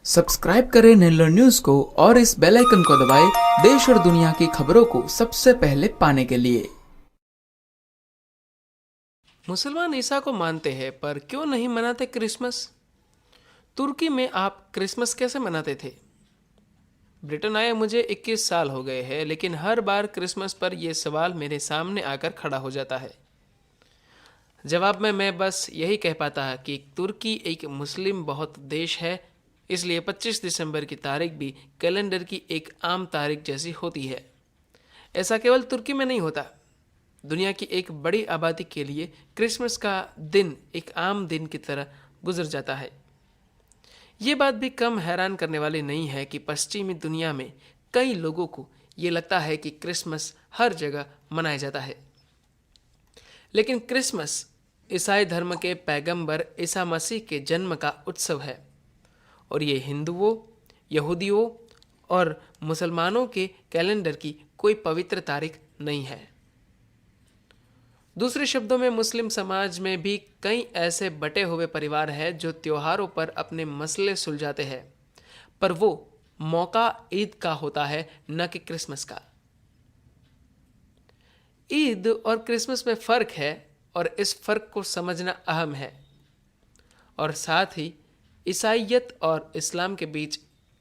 Subscribe करें Nellore news को और इस बेल आइकन को दबाएं देश और दुनिया की खबरों को सबसे पहले पाने के लिए। मुसलमान ईसा को मानते हैं, पर क्यों नहीं मनाते क्रिसमस? तुर्की में आप क्रिसमस कैसे मनाते थे? ब्रिटेन आए मुझे 21 साल हो गए हैं, लेकिन हर बार क्रिसमस पर यह सवाल मेरे सामने आकर खड़ा हो जाता है। जवाब में मैं बस यही कह पाता कि तुर्की एक मुस्लिम बहुत देश है, इसलिए 25 दिसंबर की तारीख भी कैलेंडर की एक आम तारीख जैसी होती है। ऐसा केवल तुर्की में नहीं होता। दुनिया की एक बड़ी आबादी के लिए क्रिसमस का दिन एक आम दिन की तरह गुजर जाता है। ये बात भी कम हैरान करने वाली नहीं है कि पश्चिमी दुनिया में कई लोगों को ये लगता है कि क्रिसमस हर जगह मनाया जाता है। लेकिन क्रिसमस ईसाई धर्म के पैगंबर ईसा मसीह के जन्म का उत्सव है, और ये हिंदुओं, यहूदियों और मुसलमानों के कैलेंडर की कोई पवित्र तारीख नहीं है। दूसरे शब्दों में, मुस्लिम समाज में भी कई ऐसे बटे हुए परिवार हैं जो त्योहारों पर अपने मसले सुलझाते हैं, पर वो मौका ईद का होता है, न कि क्रिसमस का। ईद और क्रिसमस में फ़र्क है, और इस फ़र्क को समझना अहम है, और साथ ही ईसाइयत और इस्लाम के बीच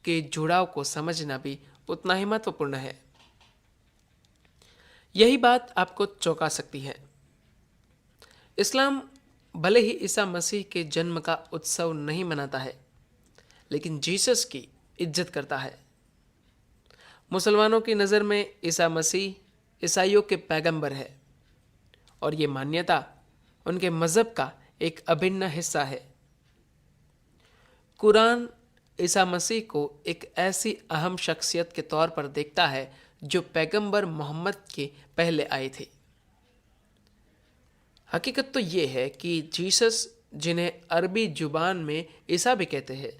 के जुड़ाव को समझना भी उतना ही महत्वपूर्ण है। यही बात आपको चौंका सकती है। इस्लाम भले ही ईसा मसीह के जन्म का उत्सव नहीं मनाता है, लेकिन जीसस की इज्जत करता है। मुसलमानों की नज़र में ईसा मसीह ईसाइयों के पैगंबर है, और ये मान्यता उनके मज़हब का एक अभिन्न हिस्सा है। कुरान ईसा मसीह को एक ऐसी अहम शख्सियत के तौर पर देखता है जो पैगंबर मोहम्मद के पहले आए थे। हकीकत तो ये है कि जीसस, जिन्हें अरबी जुबान में ईसा भी कहते हैं,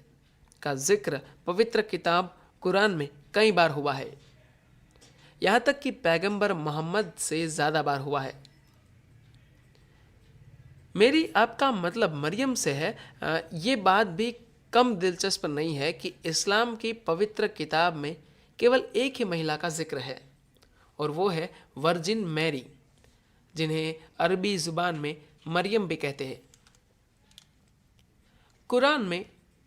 का जिक्र पवित्र किताब कुरान में कई बार हुआ है। यहाँ तक कि पैगंबर मोहम्मद से ज़्यादा बार हुआ है। मेरी आपका मतलब मरियम से है। ये बात भी कम दिलचस्प नहीं है कि इस्लाम की पवित्र किताब में केवल एक ही महिला का जिक्र है, और वो है वर्जिन मैरी, जिन्हें अरबी ज़ुबान में मरियम भी कहते हैं। कुरान में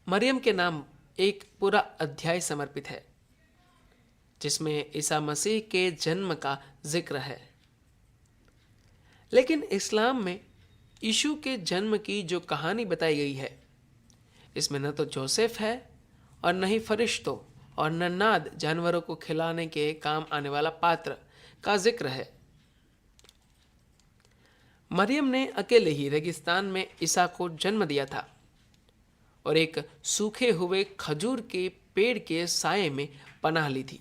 मरियम के नाम एक पूरा अध्याय समर्पित है, जिसमें ईसा मसीह के जन्म का जिक्र है। लेकिन इस्लाम में यीशु के जन्म की जो कहानी बताई गई है, इसमें न तो जोसेफ है, और न ही फरिश्तों और न नाद जानवरों को खिलाने के काम आने वाला पात्र का जिक्र है। मरियम ने अकेले ही रेगिस्तान में ईसा को जन्म दिया था, और एक सूखे हुए खजूर के पेड़ के साये में पनाह ली थी।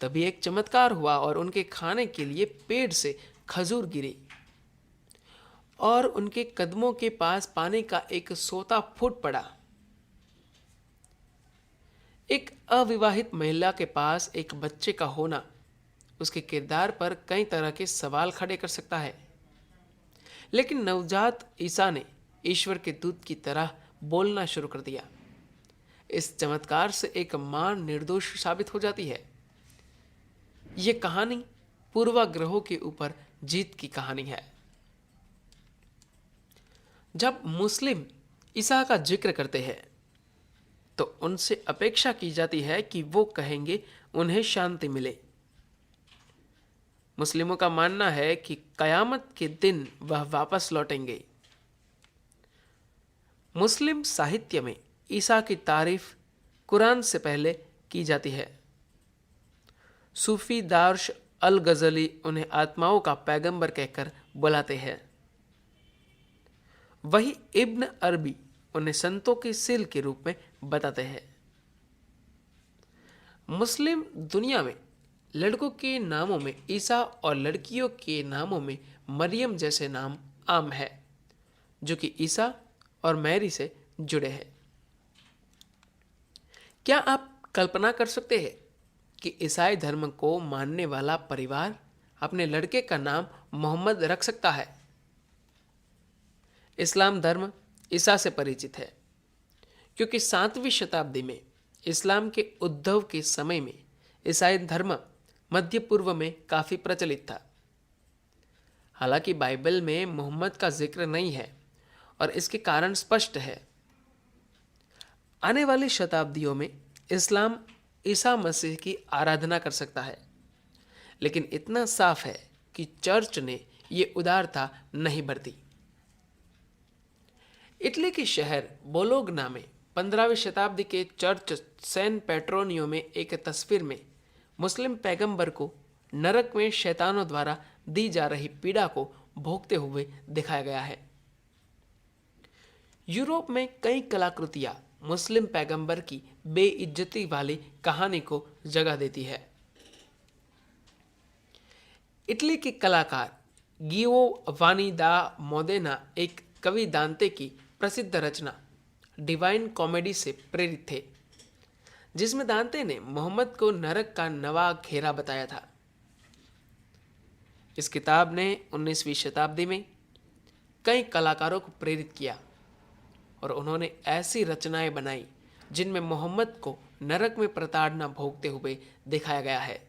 तभी एक चमत्कार हुआ, और उनके खाने के लिए पेड़ से खजूर गिरी, और उनके कदमों के पास पानी का एक सोता फूट पड़ा। एक अविवाहित महिला के पास एक बच्चे का होना उसके किरदार पर कई तरह के सवाल खड़े कर सकता है, लेकिन नवजात ईसा ने ईश्वर के दूत की तरह बोलना शुरू कर दिया। इस चमत्कार से एक मां निर्दोष साबित हो जाती है। ये कहानी पूर्वाग्रहों के ऊपर जीत की कहानी है। जब मुस्लिम ईसा का जिक्र करते हैं, तो उनसे अपेक्षा की जाती है कि वो कहेंगे उन्हें शांति मिले। मुस्लिमों का मानना है कि कयामत के दिन वह वापस लौटेंगे। मुस्लिम साहित्य में ईसा की तारीफ कुरान से पहले की जाती है। सूफी दार्श अल गजली उन्हें आत्माओं का पैगंबर कहकर बुलाते हैं। वही इब्न अरबी उन्हें संतों की सील के रूप में बताते हैं। मुस्लिम दुनिया में लड़कों के नामों में ईसा और लड़कियों के नामों में मरियम जैसे नाम आम है, जो कि ईसा और मैरी से जुड़े हैं। क्या आप कल्पना कर सकते हैं कि ईसाई धर्म को मानने वाला परिवार अपने लड़के का नाम मोहम्मद रख सकता है? इस्लाम धर्म ईसा से परिचित है, क्योंकि 7वीं शताब्दी में इस्लाम के उद्भव के समय में ईसाई धर्म मध्य पूर्व में काफी प्रचलित था। हालांकि बाइबल में मोहम्मद का जिक्र नहीं है और इसके कारण स्पष्ट है। आने वाली शताब्दियों में इस्लाम ईसा मसीह की आराधना कर सकता है, लेकिन इतना साफ है कि चर्च ने ये उदारता नहीं बरती। इटली के शहर बोलोग्ना में 15वीं शताब्दी के चर्च सैन पेट्रोनियो में एक तस्वीर में मुस्लिम पैगंबर को नरक में शैतानों द्वारा दी जा रही पीड़ा को भोगते हुए दिखाया गया है। यूरोप में कई कलाकृतियां मुस्लिम पैगंबर की बेइज्जती वाली कहानी को जगह देती है। इटली के कलाकार गियोवानी दा मोदेना एक कवि दांते की प्रसिद्ध रचना डिवाइन कॉमेडी से प्रेरित थे, जिसमें दांते ने मोहम्मद को नरक का नवा घेरा बताया था। इस किताब ने 19वीं शताब्दी में कई कलाकारों को प्रेरित किया और उन्होंने ऐसी रचनाएं बनाई जिनमें मोहम्मद को नरक में प्रताड़ना भोगते हुए दिखाया गया है।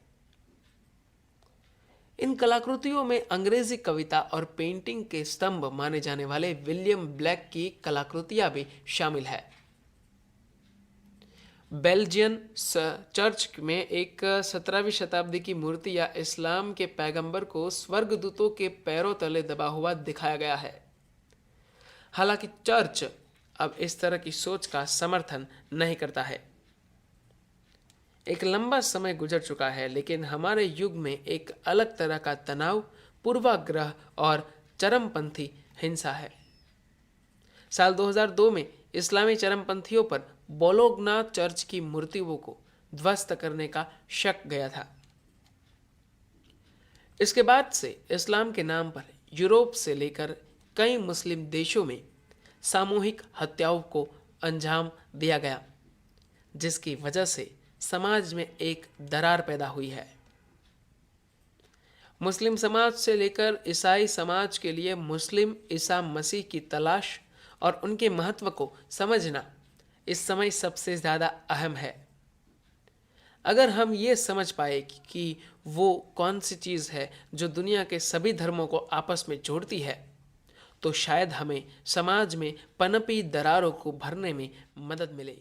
इन कलाकृतियों में अंग्रेजी कविता और पेंटिंग के स्तंभ माने जाने वाले विलियम ब्लैक की कलाकृतियां भी शामिल है। बेल्जियन चर्च में एक 17वीं शताब्दी की मूर्ति या इस्लाम के पैगंबर को स्वर्गदूतों के पैरों तले दबा हुआ दिखाया गया है। हालांकि चर्च अब इस तरह की सोच का समर्थन नहीं करता है। एक लंबा समय गुजर चुका है, लेकिन हमारे युग में एक अलग तरह का तनाव, पूर्वाग्रह और चरमपंथी हिंसा है। साल 2002 में इस्लामी चरमपंथियों पर बोलोग्ना चर्च की मूर्तियों को ध्वस्त करने का शक गया था। इसके बाद से इस्लाम के नाम पर यूरोप से लेकर कई मुस्लिम देशों में सामूहिक हत्याओं को अंजाम दिया गया, जिसकी वजह से समाज में एक दरार पैदा हुई है। मुस्लिम समाज से लेकर ईसाई समाज के लिए मुस्लिम ईसा मसीह की तलाश और उनके महत्व को समझना इस समय सबसे ज़्यादा अहम है। अगर हम ये समझ पाए कि वो कौन सी चीज़ है जो दुनिया के सभी धर्मों को आपस में जोड़ती है, तो शायद हमें समाज में पनपी दरारों को भरने में मदद मिले।